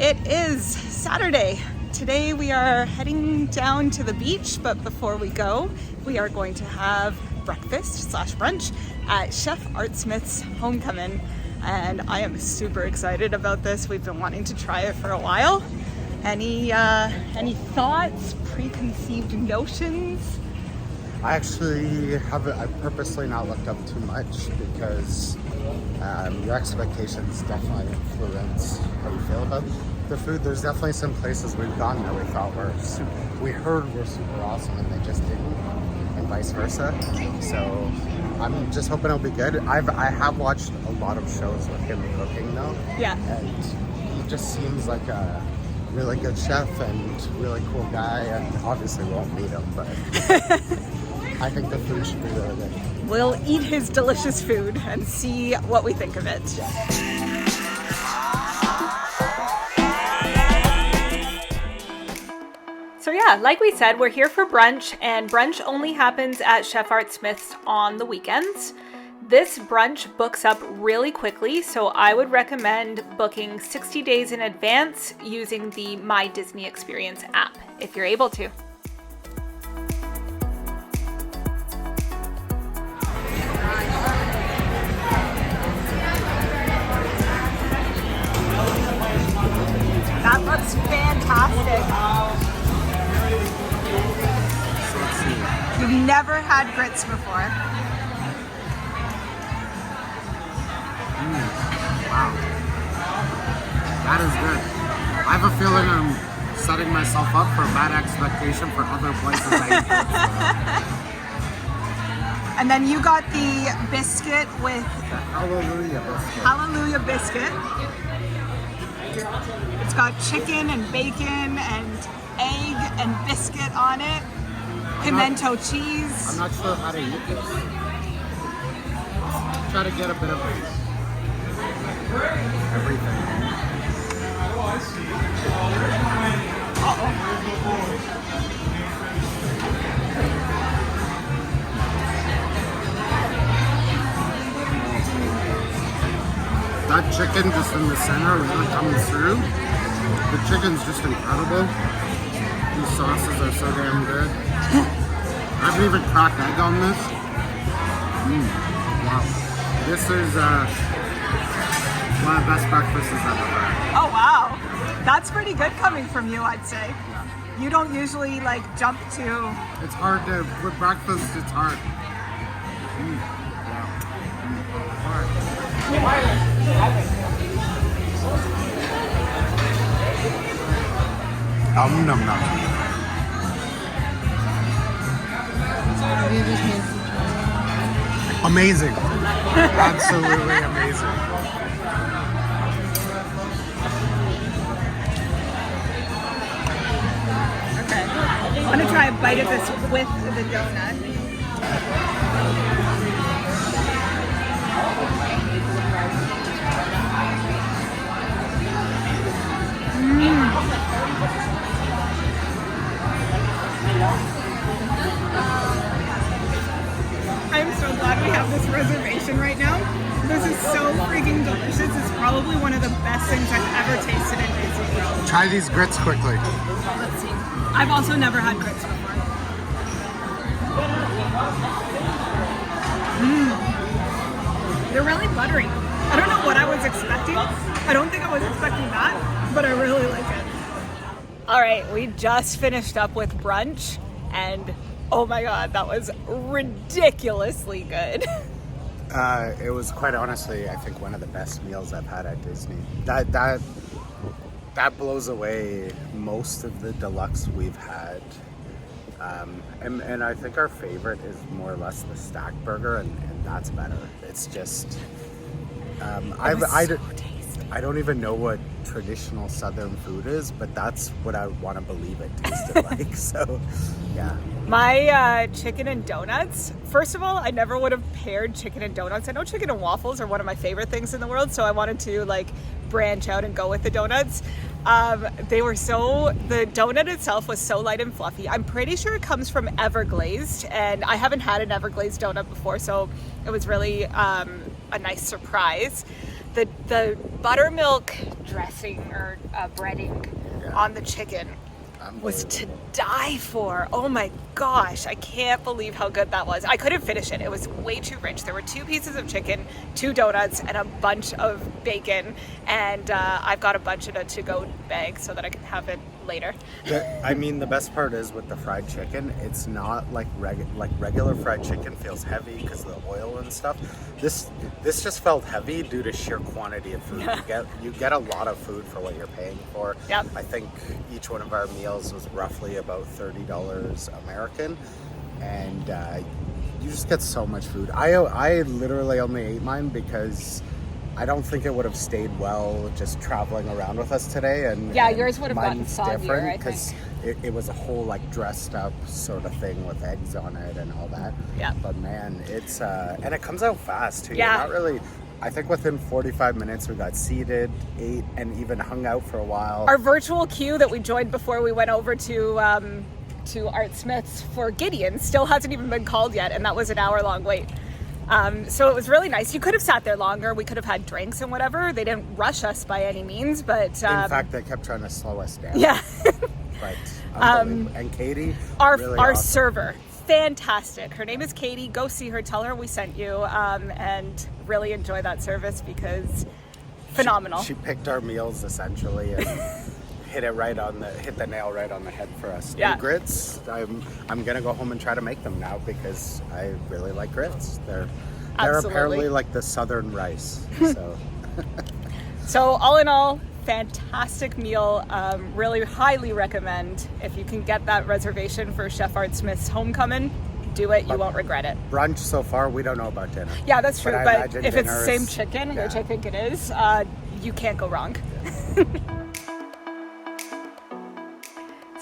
It is Saturday. Today we are heading down to the beach, but before we go, we are going to have breakfast/brunch at Chef Art Smith's Homecomin, and I am super excited about this. We've been wanting to try it for a while. Any thoughts, preconceived notions? I purposely not looked up too much because your expectations definitely influence how you feel about the food. There's definitely some places we've gone that we thought were super awesome and they just didn't, and vice versa. So I'm just hoping it'll be good. I have watched a lot of shows with him cooking though. Yeah. And he just seems like a really good chef and really cool guy, and obviously won't meet him, but I think the food should be really good. We'll eat his delicious food and see what we think of it. So yeah, like we said, we're here for brunch, and brunch only happens at Chef Art Smith's on the weekends. This brunch books up really quickly, so I would recommend booking 60 days in advance using the My Disney Experience app, if you're able to. That looks fantastic. You've never had grits before. Wow. That is good. I have a feeling I'm setting myself up for a bad expectation for other places I eat. And then you got the biscuit with Hallelujah biscuit. It's got chicken and bacon and egg and biscuit on it. Pimento cheese. I'm not sure how to eat this. Try to get a bit of everything. That chicken just in the center really comes through. The chicken's just incredible. These sauces are so damn good. I haven't even cracked egg on this. Wow. This is one of the best breakfasts I've ever had. Oh wow. That's pretty good coming from you, I'd say. Yeah. You don't usually jump to... It's hard to, with breakfast, it's hard. Wow. Nom nom. Amazing. Absolutely amazing. Okay. I want to try a bite of this with the donut. I'm so glad we have this reservation right now. This is so freaking delicious. It's probably one of the best things I've ever tasted in Disney World. Try these grits quickly. Let's see. I've also never had grits before. They're really buttery. I don't know what I was expecting. I don't think I was expecting that, but I really like it. All right, we just finished up with brunch, and oh my God, that was ridiculously good. It was quite honestly, I think, one of the best meals I've had at Disney. That blows away most of the deluxe we've had. And I think our favorite is more or less the stack burger, and that's better. It's just, I don't even know what traditional Southern food is, but that's what I want to believe it tasted like. So, yeah. My chicken and donuts, first of all, I never would have paired chicken and donuts. I know chicken and waffles are one of my favorite things in the world, so I wanted to branch out and go with the donuts. The donut itself was so light and fluffy. I'm pretty sure it comes from Everglazed, and I haven't had an Everglazed donut before, so it was really a nice surprise. the buttermilk dressing or breading on the chicken was to die for. Oh my gosh, I can't believe how good that was. I couldn't finish it. It was way too rich. There were 2 pieces of chicken, 2 donuts, and a bunch of bacon. And I've got a bunch in a to-go bag so that I can have it later. I mean, the best part is with the fried chicken, it's not like regular fried chicken feels heavy because of the oil and stuff. This just felt heavy due to sheer quantity of food. You get a lot of food for what you're paying for. Yep. I think each one of our meals was roughly about $30 American, and you just get so much food. I literally only ate mine because I don't think it would have stayed well just traveling around with us today. And yours would have gotten soggier, I think. Because it was a whole like dressed up sort of thing with eggs on it and all that. Yeah. But man, it's and it comes out fast too. Yeah. You're not really. I think within 45 minutes we got seated, ate, and even hung out for a while. Our virtual queue that we joined before we went over to Art Smith's for Gideon still hasn't even been called yet, and that was an hour-long wait. So it was really nice. You could have sat there longer. We could have had drinks and whatever. They didn't rush us by any means, but in fact, they kept trying to slow us down. Yeah. But unbelievable. And Cate, our really our awesome. Server, fantastic. Her name is Cate. Go see her. Tell her we sent you, and really enjoy that service because phenomenal. She picked our meals essentially and hit the nail right on the head for us. Yeah. And grits, I'm gonna go home and try to make them now because I really like grits. They're Absolutely. apparently like the southern rice. So So all in all, fantastic meal. Really highly recommend. If you can get that reservation for Chef Art Smith's Homecomin, do it. You won't regret it. brunch so far, we don't know about dinner. Yeah, that's true. I But imagine if it's the dinner same is- chicken, yeah. which I think it is, you can't go wrong.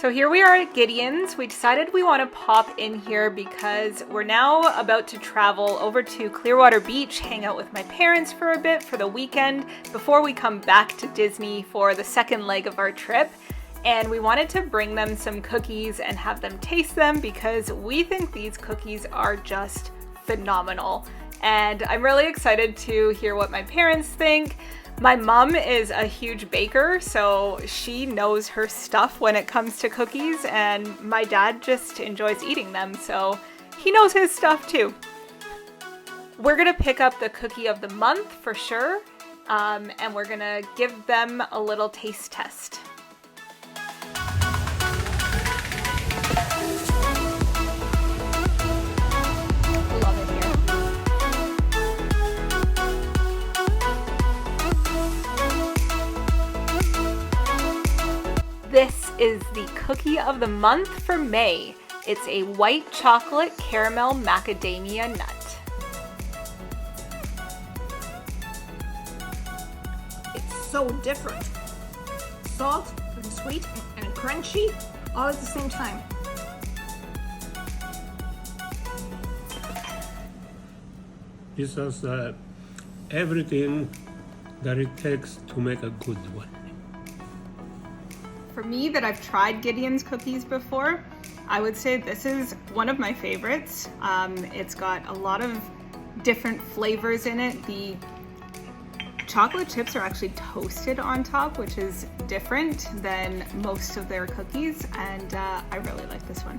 So here we are at Gideon's. We decided we want to pop in here because we're now about to travel over to Clearwater Beach, hang out with my parents for a bit for the weekend before we come back to Disney for the second leg of our trip. And we wanted to bring them some cookies and have them taste them because we think these cookies are just phenomenal. And I'm really excited to hear what my parents think. My mom is a huge baker, so she knows her stuff when it comes to cookies, and my dad just enjoys eating them, so he knows his stuff too. We're gonna pick up the cookie of the month for sure, and we're gonna give them a little taste test. Love it here. This is the cookie of the month for May. It's a white chocolate caramel macadamia nut. It's so different. Salt and sweet and crunchy all at the same time. This has everything that it takes to make a good one. For me, that I've tried Gideon's cookies before, I would say this is one of my favorites. It's got a lot of different flavors in it. The chocolate chips are actually toasted on top, which is different than most of their cookies, and I really like this one.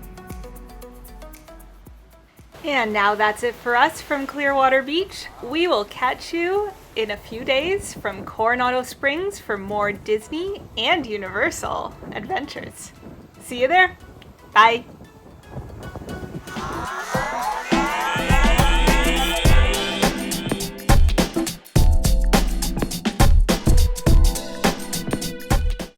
And now that's it for us from Clearwater Beach. We will catch you in a few days from Coronado Springs for more Disney and Universal adventures. See you there. Bye.